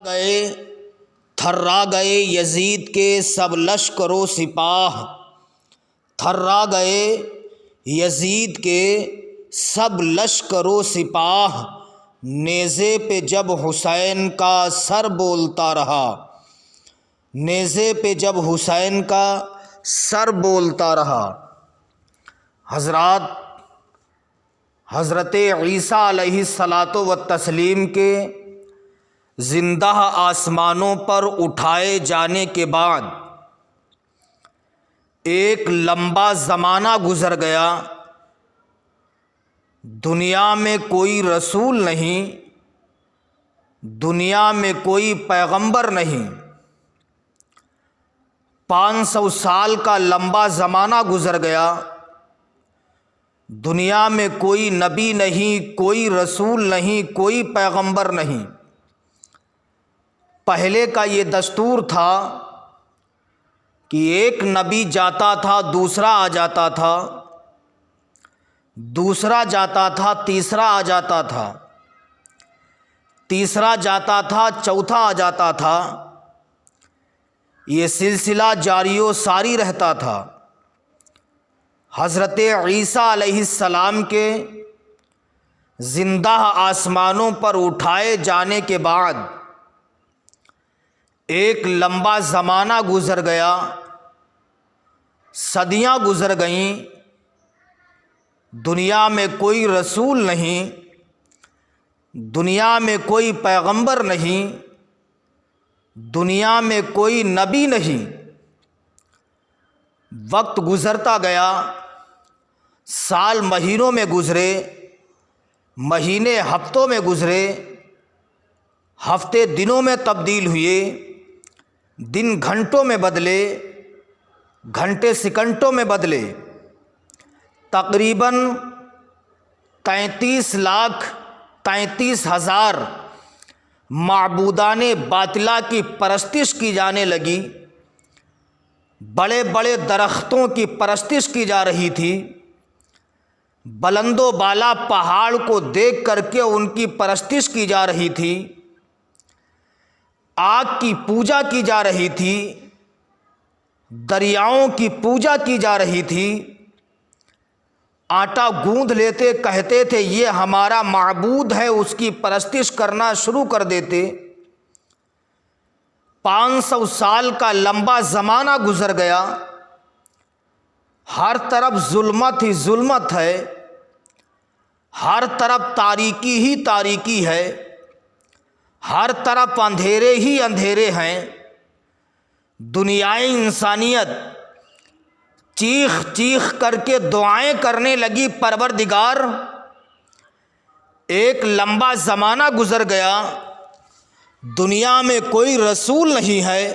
گئے تھرا گئے یزید کے سب لشکر و سپاہ، تھرا گئے یزید کے سب لشکر و سپاہ، نیزے پہ جب حسین کا سر بولتا رہا، نیزے پہ جب حسین کا سر بولتا رہا۔ حضرت عیسیٰ علیہ الصلاۃ والتسلیم کے زندہ آسمانوں پر اٹھائے جانے کے بعد ایک لمبا زمانہ گزر گیا، دنیا میں کوئی رسول نہیں، دنیا میں کوئی پیغمبر نہیں۔ 500 سال کا لمبا زمانہ گزر گیا، دنیا میں کوئی نبی نہیں، کوئی رسول نہیں، کوئی پیغمبر نہیں۔ پہلے کا یہ دستور تھا کہ ایک نبی جاتا تھا، دوسرا آ جاتا تھا، دوسرا جاتا تھا، تیسرا آ جاتا تھا، تیسرا جاتا تھا، چوتھا آ جاتا تھا، یہ سلسلہ جاری و ساری رہتا تھا۔ حضرت عیسیٰ علیہ السلام کے زندہ آسمانوں پر اٹھائے جانے کے بعد ایک لمبا زمانہ گزر گیا، صدیاں گزر گئیں، دنیا میں کوئی رسول نہیں، دنیا میں کوئی پیغمبر نہیں، دنیا میں کوئی نبی نہیں۔ وقت گزرتا گیا، سال مہینوں میں گزرے، مہینے ہفتوں میں گزرے، ہفتے دنوں میں تبدیل ہوئے، دن گھنٹوں میں بدلے، گھنٹے سیکنڈوں میں بدلے۔ تقریباً 33,33,000 معبودان باطلہ کی پرستش کی جانے لگی، بڑے بڑے درختوں کی پرستش کی جا رہی تھی، بلند و بالا پہاڑ کو دیکھ کر کے ان کی پرستش کی جا رہی تھی، آگ کی پوجا کی جا رہی تھی، دریاؤں کی پوجا کی جا رہی تھی، آٹا گوندھ لیتے، کہتے تھے یہ ہمارا معبود ہے، اس کی پرستش کرنا شروع کر دیتے۔ 500 سال کا لمبا زمانہ گزر گیا، ہر طرف ظلمت ہی ظلمت ہے، ہر طرف تاریکی ہی تاریکی ہے، ہر طرف اندھیرے ہی اندھیرے ہیں۔ دنیائے انسانیت چیخ چیخ کر کے دعائیں کرنے لگی، پروردگار ایک لمبا زمانہ گزر گیا، دنیا میں کوئی رسول نہیں ہے،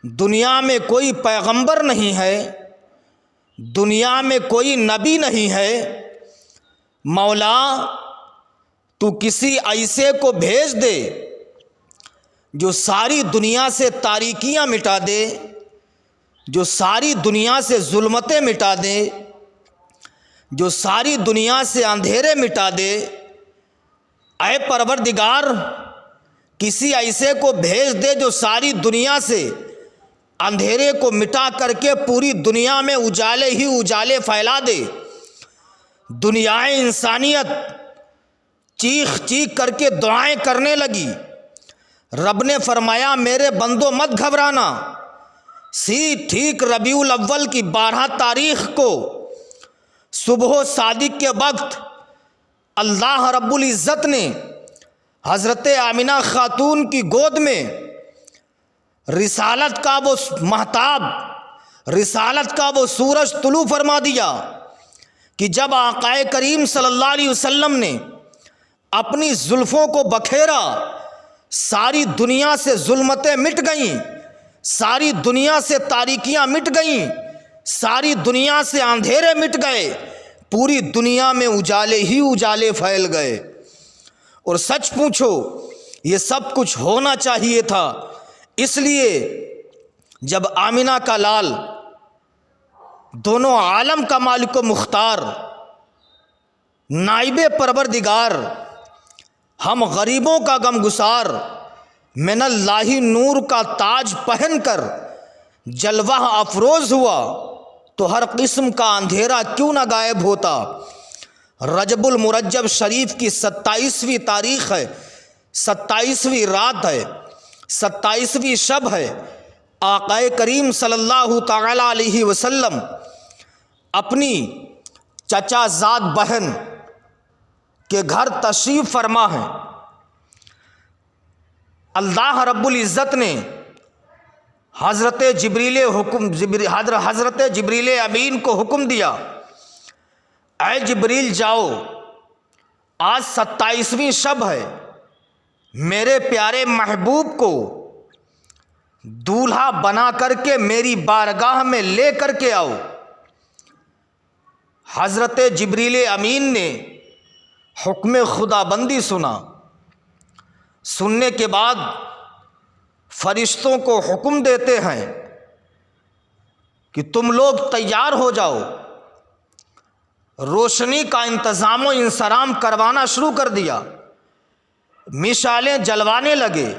دنیا میں کوئی پیغمبر نہیں ہے، دنیا میں کوئی نبی نہیں ہے، مولا تو کسی ایسے کو بھیج دے جو ساری دنیا سے تاریکیاں مٹا دے، جو ساری دنیا سے ظلمتیں مٹا دے، جو ساری دنیا سے اندھیرے مٹا دے۔ اے پروردگار کسی ایسے کو بھیج دے جو ساری دنیا سے اندھیرے کو مٹا کر کے پوری دنیا میں اجالے ہی اجالے پھیلا دے۔ دنیائے انسانیت چیخ چیخ کر کے دعائیں کرنے لگی۔ رب نے فرمایا میرے بندو مت گھبرانا، ٹھیک ربیع الاول کی 12 تاریخ کو صبح و صادق کے وقت اللہ رب العزت نے حضرت آمنہ خاتون کی گود میں رسالت کا وہ مہتاب، رسالت کا وہ سورج طلوع فرما دیا کہ جب آقا کریم صلی اللہ علیہ وسلم نے اپنی زلفوں کو بکھیرا، ساری دنیا سے ظلمتیں مٹ گئیں، ساری دنیا سے تاریکیاں مٹ گئیں، ساری دنیا سے اندھیرے مٹ گئے، پوری دنیا میں اجالے ہی اجالے پھیل گئے۔ اور سچ پوچھو یہ سب کچھ ہونا چاہیے تھا، اس لیے جب آمنہ کا لال دونوں عالم کا مالک و مختار، نائب پروردگار، ہم غریبوں کا غم گسار، من اللہ نور کا تاج پہن کر جلوہ افروز ہوا تو ہر قسم کا اندھیرا کیوں نہ غائب ہوتا۔ رجب المرجب شریف کی 27ویں تاریخ ہے، 27ویں رات ہے، 27ویں شب ہے۔ آقا کریم صلی اللہ تعالی علیہ وسلم اپنی چچا زاد بہن کے گھر تشریف فرما ہیں۔ اللہ رب العزت نے حضرت جبریل امین کو حکم دیا، اے جبریل جاؤ، آج 27ویں شب ہے، میرے پیارے محبوب کو دولہا بنا کر کے میری بارگاہ میں لے کر کے آؤ۔ حضرت جبریل امین نے حکم خدا بندی سنا۔ سننے کے بعد فرشتوں کو حکم دیتے ہیں کہ تم لوگ تیار ہو جاؤ۔ روشنی کا انتظام و انصرام کروانا شروع کر دیا، مشالیں جلوانے لگے۔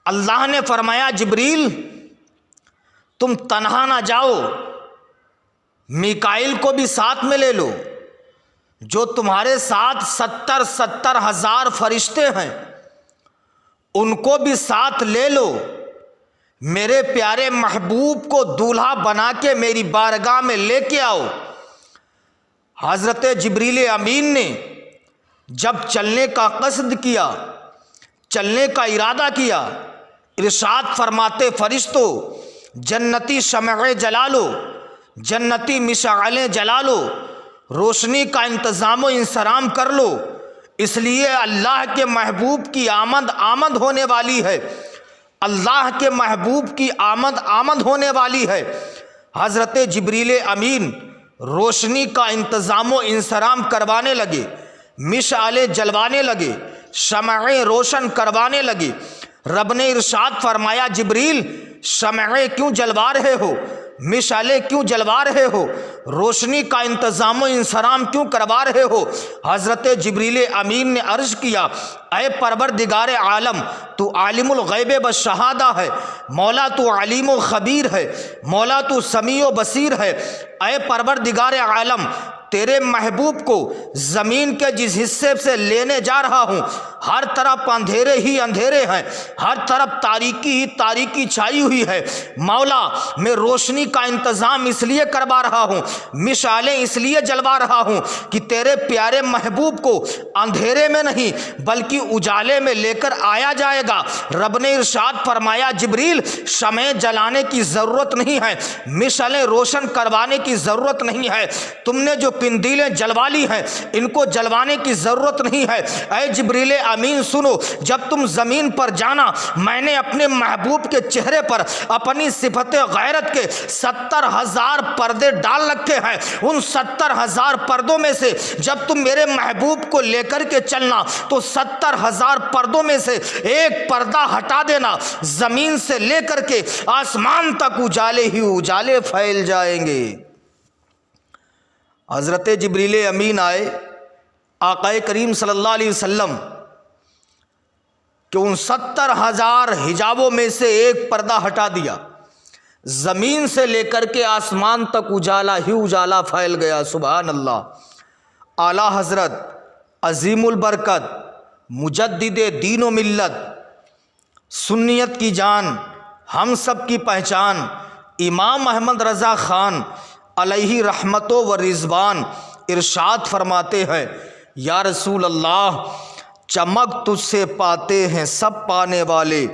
اللہ نے فرمایا جبریل تم تنہا نہ جاؤ، میکائیل کو بھی ساتھ میں لے لو، جو تمہارے ساتھ 70,000 فرشتے ہیں ان کو بھی ساتھ لے لو، میرے پیارے محبوب کو دولہا بنا کے میری بارگاہ میں لے کے آؤ۔ حضرت جبریل امین نے جب چلنے کا قصد کیا، چلنے کا ارادہ کیا، ارشاد فرماتے فرشتوں جنتی شمع جلا لو، جنتی مشعلیں جلا لو، روشنی کا انتظام و انصرام کر لو، اس لیے اللہ کے محبوب کی آمد ہونے والی ہے، اللہ کے محبوب کی آمد ہونے والی ہے۔ حضرت جبریل امین روشنی کا انتظام و انصرام کروانے لگے، مشعلیں جلوانے لگے، شمعیں روشن کروانے لگے۔ رب نے ارشاد فرمایا جبریل شمعیں کیوں جلوا رہے ہو، مشعلیں کیوں جلوا رہے ہو، روشنی کا انتظام و انصرام کیوں کروا رہے ہو؟ حضرت جبریل امین نے عرض کیا اے پروردگار عالم، تو عالم الغیب والشہادہ ہے، مولا تو علیم و خبیر ہے، مولا تو سمیع و بصیر ہے۔ اے پروردگار عالم، تیرے محبوب کو زمین کے جس حصے سے لینے جا رہا ہوں ہر طرف اندھیرے ہی اندھیرے ہیں، ہر طرف تاریکی ہی تاریکی چھائی ہوئی ہے۔ مولا میں روشنی کا انتظام اس لیے کروا رہا ہوں، مشعلیں اس لیے جلوا رہا ہوں کہ تیرے پیارے محبوب کو اندھیرے میں نہیں بلکہ اجالے میں لے کر آیا جائے گا۔ رب نے ارشاد فرمایا جبریل شمع جلانے کی ضرورت نہیں ہے، مشعلیں روشن کروانے کی ضرورت نہیں ہے، تم نے جو قندیلیں جلوا لی ہیں ان کو جلوانے کی ضرورت نہیں ہے۔ اے جبریل امین سنو، جب تم زمین پر جانا میں نے اپنے محبوب کے چہرے پر اپنی صفت غیرت کے 70,000 پردے ڈال رکھے ہیں، ان 70,000 پردوں میں سے جب تم میرے محبوب کو لے کر کے چلنا تو 70,000 پردوں میں سے ایک پردہ ہٹا دینا، زمین سے لے کر کے آسمان تک اجالے ہی اجالے پھیل جائیں گے۔ حضرت جبریل امین آئے، آقا کریم صلی اللہ علیہ وسلم کہ ان 70,000 حجابوں میں سے ایک پردہ ہٹا دیا، زمین سے لے کر کے آسمان تک اجالا ہی اجالا پھیل گیا۔ سبحان اللہ۔ اعلیٰ حضرت عظیم البرکت مجدد دین و ملت، سنیت کی جان، ہم سب کی پہچان، امام احمد رضا خان علیہ رحمت و رضوان ارشاد فرماتے ہیں یا رسول اللہ چمک تجھ سے پاتے ہیں سب پانے والے،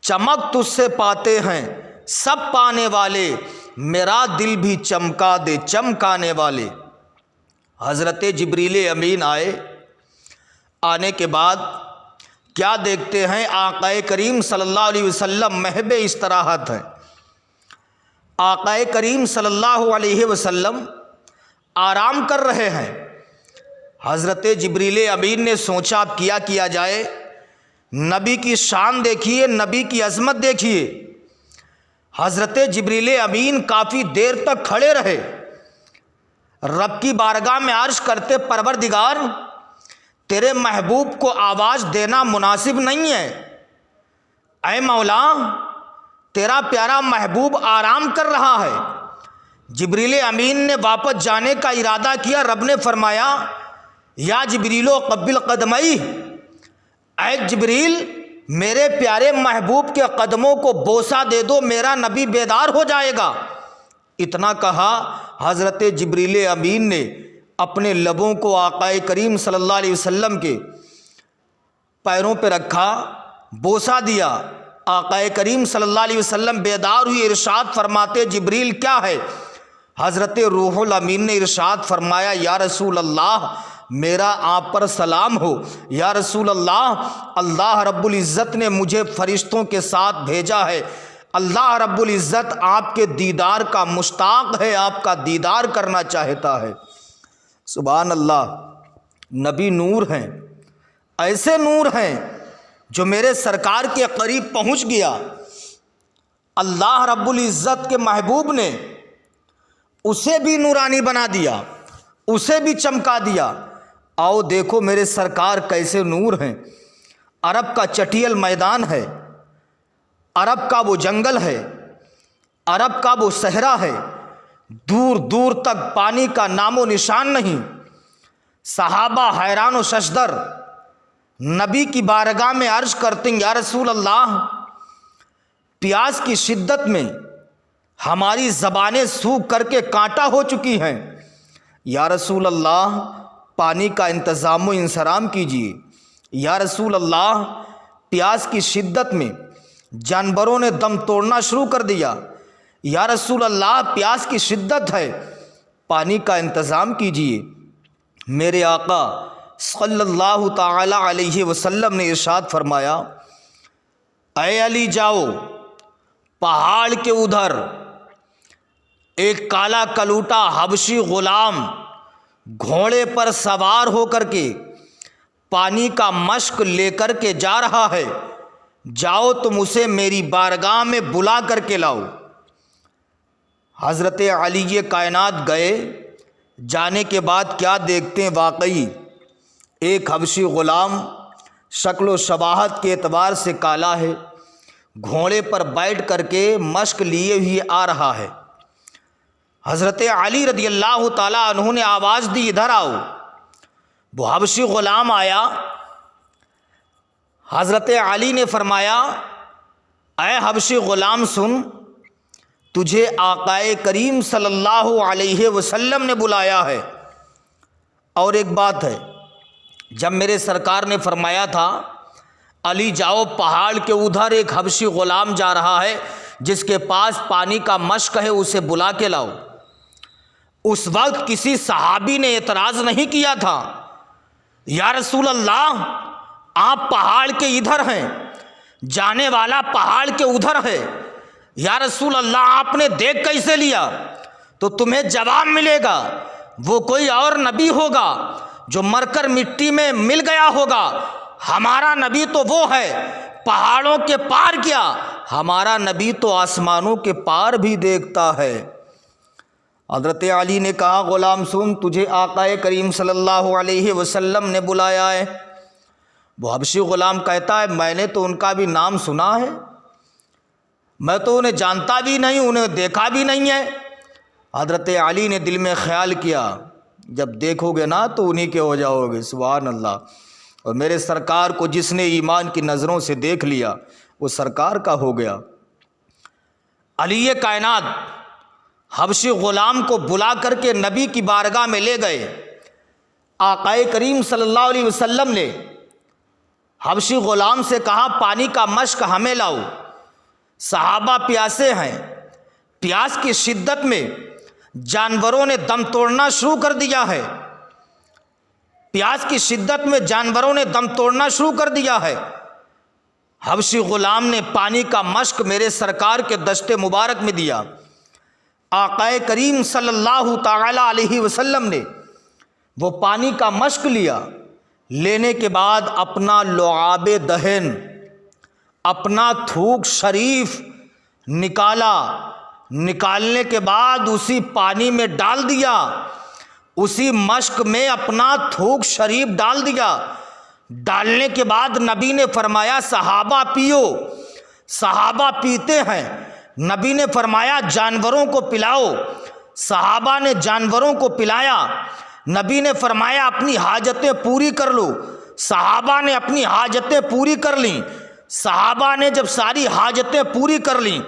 چمک تجھ سے پاتے ہیں سب پانے والے، میرا دل بھی چمکا دے چمکانے والے۔ حضرت جبریل امین آئے، آنے کے بعد کیا دیکھتے ہیں؟ آقا کریم صلی اللہ علیہ وسلم محب استراحت ہیں۔ آقا کریم صلی اللہ علیہ وسلم آرام کر رہے ہیں۔ حضرت جبریل امین نے سوچا اب کیا جائے، نبی کی شان دیکھیے، نبی کی عظمت دیکھیے۔ حضرت جبریل امین کافی دیر تک کھڑے رہے، رب کی بارگاہ میں عرض کرتے پروردگار تیرے محبوب کو آواز دینا مناسب نہیں ہے۔ اے مولا، تیرا پیارا محبوب آرام کر رہا ہے۔ جبریل امین نے واپس جانے کا ارادہ کیا۔ رب نے فرمایا یا جبریل قبل قدمئی، اے جبریل میرے پیارے محبوب کے قدموں کو بوسہ دے دو، میرا نبی بیدار ہو جائے گا۔ اتنا کہا، حضرت جبریل امین نے اپنے لبوں کو آقا کریم صلی اللہ علیہ وسلم کے پیروں پہ رکھا، بوسہ دیا۔ آقا کریم صلی اللہ علیہ وسلم بیدار ہوئے، ارشاد فرماتے جبریل کیا ہے؟ حضرت روح الامین نے ارشاد فرمایا یا رسول اللہ میرا آپ پر سلام ہو۔ یا رسول اللہ، اللہ رب العزت نے مجھے فرشتوں کے ساتھ بھیجا ہے۔ اللہ رب العزت آپ کے دیدار کا مشتاق ہے، آپ کا دیدار کرنا چاہتا ہے۔ سبحان اللہ، نبی نور ہیں، ایسے نور ہیں جو میرے سرکار کے قریب پہنچ گیا۔ اللہ رب العزت کے محبوب نے اسے بھی نورانی بنا دیا، اسے بھی چمکا دیا۔ آؤ دیکھو میرے سرکار کیسے نور ہیں۔ عرب کا چٹیل میدان ہے، عرب کا وہ جنگل ہے، عرب کا وہ صحرا ہے، دور دور تک پانی کا نام و نشان نہیں۔ صحابہ حیران و ششدر نبی کی بارگاہ میں عرض کرتے ہیں یا رسول اللہ، پیاس کی شدت میں ہماری زبانیں سوکھ کر کے کانٹا ہو چکی ہیں۔ یا رسول اللہ پانی کا انتظام و انصرام کیجیے۔ یا رسول اللہ پیاس کی شدت میں جانوروں نے دم توڑنا شروع کر دیا۔ یا رسول اللہ پیاس کی شدت ہے، پانی کا انتظام کیجیے۔ میرے آقا صلی اللہ تعالی علیہ وسلم نے ارشاد فرمایا اے علی جاؤ، پہاڑ کے ادھر ایک کالا کلوٹا حبشی غلام گھوڑے پر سوار ہو کر کے پانی کا مشک لے کر کے جا رہا ہے، جاؤ تم اسے میری بارگاہ میں بلا کر کے لاؤ۔ حضرت علی کائنات گئے، جانے کے بعد کیا دیکھتے ہیں، واقعی ایک حبشی غلام شکل و شباہت کے اعتبار سے کالا ہے، گھوڑے پر بیٹھ کر کے مشک لیے ہوئے آ رہا ہے۔ حضرت علی رضی اللہ تعالیٰ عنہ نے آواز دی ادھر آؤ۔ وہ حبشی غلام آیا، حضرت علی نے فرمایا اے حبشی غلام سن، تجھے آقا کریم صلی اللہ علیہ وسلم نے بلایا ہے۔ اور ایک بات ہے، جب میرے سرکار نے فرمایا تھا علی جاؤ، پہاڑ کے ادھر ایک حبشی غلام جا رہا ہے جس کے پاس پانی کا مشک ہے، اسے بلا کے لاؤ، اس وقت کسی صحابی نے اعتراض نہیں کیا تھا۔ یا رسول اللہ آپ پہاڑ کے ادھر ہیں، جانے والا پہاڑ کے ادھر ہے، یا رسول اللہ آپ نے دیکھ کیسے لیا؟ تو تمہیں جواب ملے گا، وہ کوئی اور نبی ہوگا جو مر کر مٹی میں مل گیا ہوگا، ہمارا نبی تو وہ ہے پہاڑوں کے پار کیا، ہمارا نبی تو آسمانوں کے پار بھی دیکھتا ہے۔ حضرت علی نے کہا غلام سن، تجھے آقا کریم صلی اللہ علیہ وسلم نے بلایا ہے۔ وہ حبشی غلام کہتا ہے میں نے تو ان کا بھی نام سنا ہے، میں تو انہیں جانتا بھی نہیں، انہیں دیکھا بھی نہیں ہے۔ حضرت علی نے دل میں خیال کیا جب دیکھو گے نا تو انہی کے ہو جاؤ گے۔ سبحان اللہ۔ اور میرے سرکار کو جس نے ایمان کی نظروں سے دیکھ لیا وہ سرکار کا ہو گیا۔ علی کائنات حبشی غلام کو بلا کر کے نبی کی بارگاہ میں لے گئے۔ آقا کریم صلی اللہ علیہ وسلم نے حبشی غلام سے کہا پانی کا مشک ہمیں لاؤ، صحابہ پیاسے ہیں۔ پیاس کی شدت میں جانوروں نے دم توڑنا شروع کر دیا ہے، پیاس کی شدت میں جانوروں نے دم توڑنا شروع کر دیا ہے۔ حبشی غلام نے پانی کا مشک میرے سرکار کے دشت مبارک میں دیا۔ آقا کریم صلی اللہ تعالی علیہ وسلم نے وہ پانی کا مشک لیا، لینے کے بعد اپنا لعاب دہن، اپنا تھوک شریف نکالا، نکالنے کے بعد اسی پانی میں ڈال دیا، اسی مشک میں اپنا تھوک شریف ڈال دیا، ڈالنے کے بعد نبی نے فرمایا صحابہ پیو۔ صحابہ پیتے ہیں۔ نبی نے فرمایا جانوروں کو پلاؤ۔ صحابہ نے جانوروں کو پلایا۔ نبی نے فرمایا اپنی حاجتیں پوری کر لو۔ صحابہ نے اپنی حاجتیں پوری کر لیں۔ صحابہ نے جب ساری حاجتیں پوری کر لیں،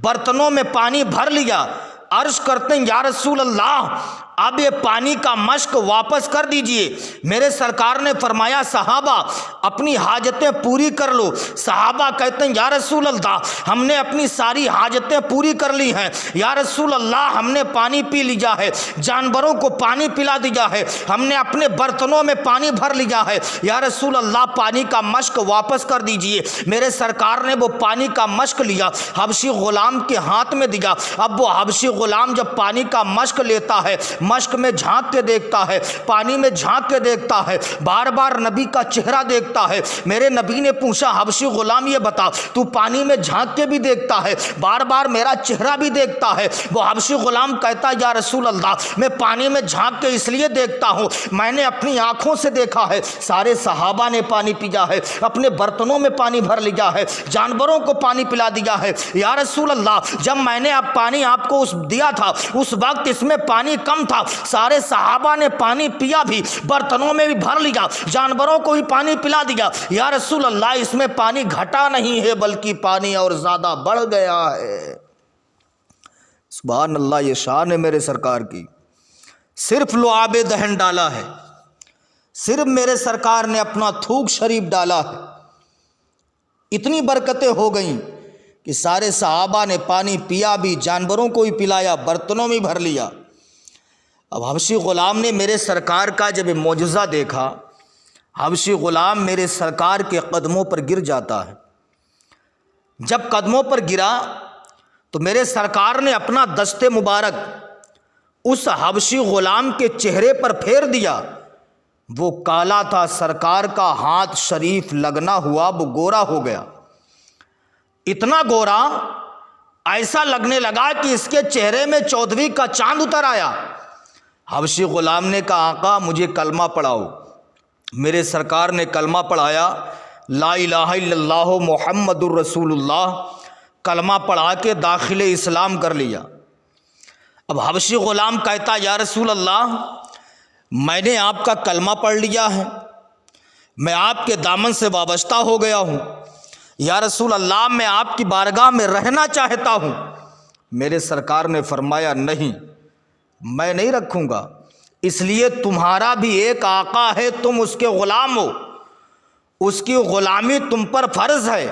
برتنوں میں پانی بھر لیا، عرض کرتے ہیں یا رسول اللہ اب یہ پانی کا مشک واپس کر دیجئے۔ میرے سرکار نے فرمایا صحابہ اپنی حاجتیں پوری کر لو۔ صحابہ کہتے ہیں یا رسول اللہ ہم نے اپنی ساری حاجتیں پوری کر لی ہیں، یا رسول اللہ ہم نے پانی پی لیا ہے، جانوروں کو پانی پلا دیا ہے، ہم نے اپنے برتنوں میں پانی بھر لیا ہے، یا رسول اللہ پانی کا مشک واپس کر دیجئے۔ میرے سرکار نے وہ پانی کا مشک لیا، حبشی غلام کے ہاتھ میں دیا۔ اب وہ حبشی غلام جب پانی کا مشک لیتا ہے، مشک میں جھانک کے دیکھتا ہے، پانی میں جھانک کے دیکھتا ہے، بار بار نبی کا چہرہ دیکھتا ہے۔ میرے نبی نے پوچھا حبشی غلام یہ بتا تو پانی میں جھانک کے بھی دیکھتا ہے، بار بار میرا چہرہ بھی دیکھتا ہے؟ وہ حبشی غلام کہتا یا رسول اللہ میں پانی میں جھانک کے اس لیے دیکھتا ہوں، میں نے اپنی آنکھوں سے دیکھا ہے سارے صحابہ نے پانی پیا ہے، اپنے برتنوں میں پانی بھر لیا ہے، جانوروں کو پانی پلا دیا ہے۔ یا رسول اللہ جب میں نے اب پانی آپ کو دیا تھا اس وقت اس میں پانی کم تھا، سارے صحابہ نے پانی پیا بھی، برتنوں میں بھی بھر لیا، جانوروں کو بھی پانی پلا دیا۔ یا رسول اللہ اس میں پانی گھٹا نہیں ہے بلکہ پانی اور زیادہ بڑھ گیا ہے۔ سبحان اللہ، یہ شان ہے میرے سرکار کی۔ صرف لعاب دہن ڈالا ہے، صرف میرے سرکار نے اپنا تھوک شریف ڈالا ہے، اتنی برکتیں ہو گئیں کہ سارے صحابہ نے پانی پیا بھی، جانوروں کو بھی پلایا، برتنوں میں بھر لیا۔ اب حبشی غلام نے میرے سرکار کا جب معجزہ دیکھا، حبشی غلام میرے سرکار کے قدموں پر گر جاتا ہے۔ جب قدموں پر گرا تو میرے سرکار نے اپنا دست مبارک اس حبشی غلام کے چہرے پر پھیر دیا۔ وہ کالا تھا، سرکار کا ہاتھ شریف لگنا ہوا وہ گورا ہو گیا، اتنا گورا ایسا لگنے لگا کہ اس کے چہرے میں چودھویں کا چاند اتر آیا۔ حبشی غلام نے کہا آقا مجھے کلمہ پڑھاؤ۔ میرے سرکار نے کلمہ پڑھایا، لا الہ الا اللہ محمد الرسول اللہ، کلمہ پڑھا کے داخل اسلام کر لیا۔ اب حبشی غلام کہتا یا رسول اللہ میں نے آپ کا کلمہ پڑھ لیا ہے، میں آپ کے دامن سے وابستہ ہو گیا ہوں، یا رسول اللہ میں آپ کی بارگاہ میں رہنا چاہتا ہوں۔ میرے سرکار نے فرمایا نہیں، میں نہیں رکھوں گا، اس لیے تمہارا بھی ایک آقا ہے، تم اس کے غلام ہو، اس کی غلامی تم پر فرض ہے،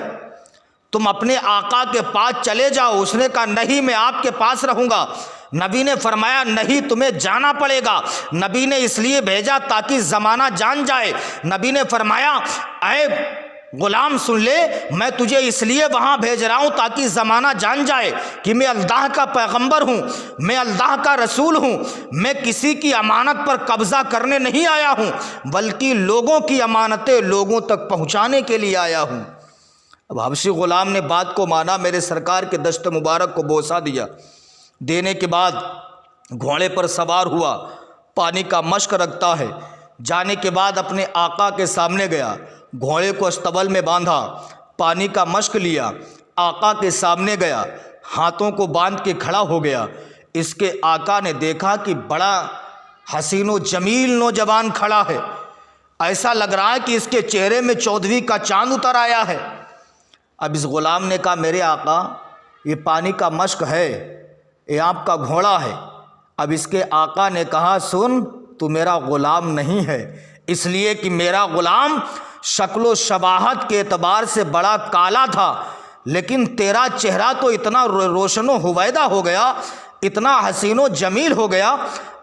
تم اپنے آقا کے پاس چلے جاؤ۔ اس نے کہا نہیں میں آپ کے پاس رہوں گا۔ نبی نے فرمایا نہیں تمہیں جانا پڑے گا۔ نبی نے اس لیے بھیجا تاکہ زمانہ جان جائے۔ نبی نے فرمایا اے غلام سن لے، میں تجھے اس لیے وہاں بھیج رہا ہوں تاکہ زمانہ جان جائے کہ میں اللہ کا پیغمبر ہوں، میں اللہ کا رسول ہوں، میں کسی کی امانت پر قبضہ کرنے نہیں آیا ہوں بلکہ لوگوں کی امانتیں لوگوں تک پہنچانے کے لیے آیا ہوں۔ اب حبشی غلام نے بات کو مانا، میرے سرکار کے دست مبارک کو بوسہ دیا، دینے کے بعد گھوڑے پر سوار ہوا، پانی کا مشک رکھتا ہے، جانے کے بعد اپنے آقا کے سامنے گیا، گھوڑے کو استبل میں باندھا، پانی کا مشک لیا، آقا کے سامنے گیا، ہاتھوں کو باندھ کے کھڑا ہو گیا۔ اس کے آقا نے دیکھا کہ بڑا حسین و جمیل نوجوان کھڑا ہے، ایسا لگ رہا ہے کہ اس کے چہرے میں چودھویں کا چاند اتر آیا ہے۔ اب اس غلام نے کہا میرے آقا یہ پانی کا مشک ہے، یہ آپ کا گھوڑا ہے۔ اب اس کے آقا نے کہا سن تو میرا غلام نہیں ہے، اس لیے کہ میرا غلام شکل و شباہت کے اعتبار سے بڑا کالا تھا، لیکن تیرا چہرہ تو اتنا روشن و ہویدا ہو گیا، اتنا حسین و جمیل ہو گیا،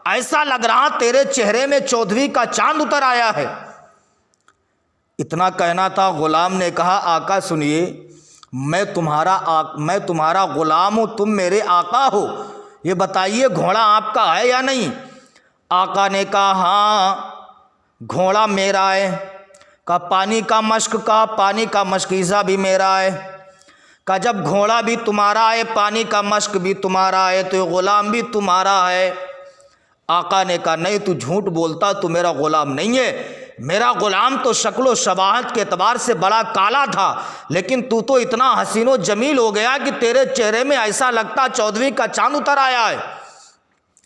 ایسا لگ رہا تیرے چہرے میں چودھویں کا چاند اتر آیا ہے۔ اتنا کہنا تھا، غلام نے کہا آقا سنیے، میں تمہارا غلام ہوں، تم میرے آقا ہو، یہ بتائیے گھوڑا آپ کا ہے یا نہیں؟ آقا نے کہا ہاں گھوڑا میرا ہے۔ کہا پانی کا مشک؟ کا پانی کا مشکیزہ بھی میرا ہے۔ کہا جب گھوڑا بھی تمہارا ہے، پانی کا مشک بھی تمہارا ہے، تو یہ غلام بھی تمہارا ہے۔ آقا نے کہا نہیں تو جھوٹ بولتا، تو میرا غلام نہیں ہے، میرا غلام تو شکل و شباہت کے اعتبار سے بڑا کالا تھا، لیکن تو اتنا حسین و جمیل ہو گیا کہ تیرے چہرے میں ایسا لگتا 14ویں کا چاند اتر آیا ہے۔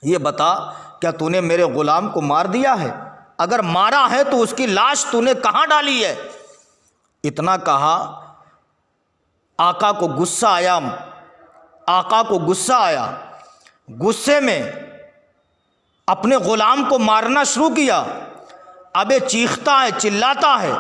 یہ بتا کیا تو نے میرے غلام کو مار دیا ہے؟ اگر مارا ہے تو اس کی لاش تو نے کہاں ڈالی ہے؟ اتنا کہا، آقا کو غصہ آیا، غصے میں اپنے غلام کو مارنا شروع کیا۔ اب یہ چیختا ہے، چلاتا ہے،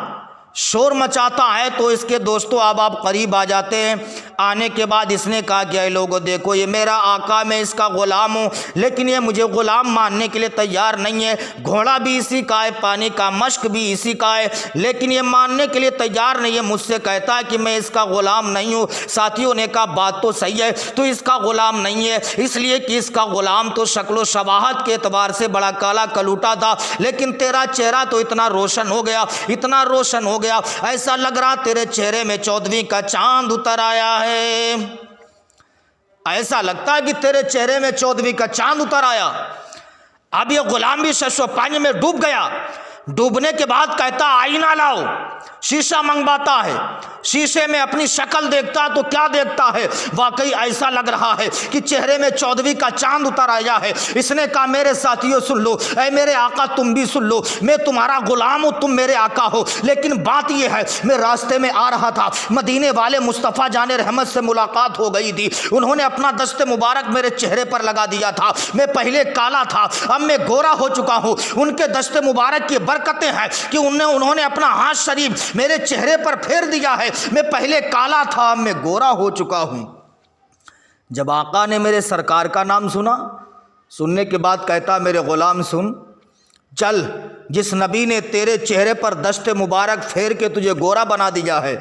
شور مچاتا ہے تو اس کے دوستوں آپ قریب آ جاتے ہیں۔ آنے کے بعد اس نے کہا کہ اے لوگوں دیکھو، یہ میرا آقا، میں اس کا غلام ہوں، لیکن یہ مجھے غلام ماننے کے لیے تیار نہیں ہے۔ گھوڑا بھی اسی کا ہے، پانی کا مشک بھی اسی کا ہے، لیکن یہ ماننے کے لیے تیار نہیں ہے، مجھ سے کہتا ہے کہ میں اس کا غلام نہیں ہوں۔ ساتھیوں نے کہا بات تو صحیح ہے، تو اس کا غلام نہیں ہے، اس لیے کہ اس کا غلام تو شکل و شباہت کے اعتبار سے بڑا کالا کلوٹا تھا، لیکن تیرا چہرہ تو اتنا روشن ہو گیا، ایسا لگ رہا تیرے چہرے میں 14ویں کا چاند اتر آیا ہے، ایسا لگتا ہے کہ تیرے چہرے میں 14ویں کا چاند اتر آیا۔ اب یہ غلام بھی شش و پنج میں ڈوب گیا۔ ڈوبنے کے بعد کہتا آئینہ لاؤ، شیشہ منگواتا ہے، شیشے میں اپنی شکل دیکھتا تو کیا دیکھتا ہے؟ واقعی ایسا لگ رہا ہے کہ چہرے میں 14ویں کا چاند اتر آیا ہے۔ اس نے کہا میرے ساتھیوں سن لو، اے میرے آقا تم بھی سن لو، میں تمہارا غلام ہوں، تم میرے آقا ہو، لیکن بات یہ ہے میں راستے میں آ رہا تھا، مدینے والے مصطفیٰ جان رحمت سے ملاقات ہو گئی تھی، انہوں نے اپنا دست مبارک میرے چہرے پر لگا دیا تھا، میں پہلے کالا تھا اب میں گورا ہو چکا ہوں، ان کے دست مبارک کی برکتیں ہیں کہ انہوں نے اپنا ہاتھ شریف میرے چہرے پر پھیر دیا ہے، میں پہلے کالا تھا اب میں گورا ہو چکا ہوں۔ جب آقا نے میرے سرکار کا نام سنا، سننے کے بعد کہتا میرے غلام سن، چل جس نبی نے تیرے چہرے پر دست مبارک پھیر کے تجھے گورا بنا دیا ہے،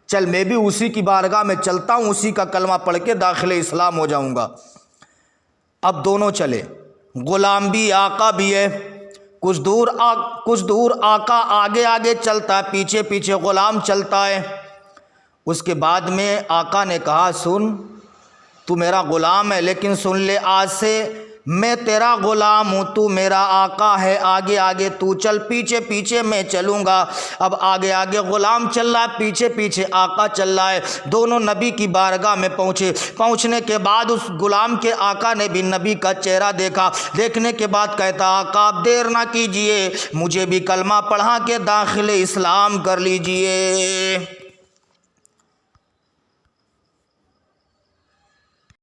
چل میں بھی اسی کی بارگاہ میں چلتا ہوں، اسی کا کلمہ پڑھ کے داخل اسلام ہو جاؤں گا۔ اب دونوں چلے، غلام بھی آقا بھی ہے، کچھ دور آقا آگے چلتا ہے، پیچھے پیچھے غلام چلتا ہے۔ اس کے بعد میں آقا نے کہا سن تو میرا غلام ہے، لیکن سن لے آج سے میں تیرا غلام ہوں، تو میرا آقا ہے، آگے تو چل، پیچھے پیچھے میں چلوں گا۔ اب آگے غلام چل رہا ہے، پیچھے پیچھے آقا چل رہا ہے، دونوں نبی کی بارگاہ میں پہنچنے کے بعد اس غلام کے آقا نے بھی نبی کا چہرہ دیکھا، دیکھنے کے بعد کہتا آقا آپ دیر نہ کیجئے، مجھے بھی کلمہ پڑھا کے داخل اسلام کر لیجئے۔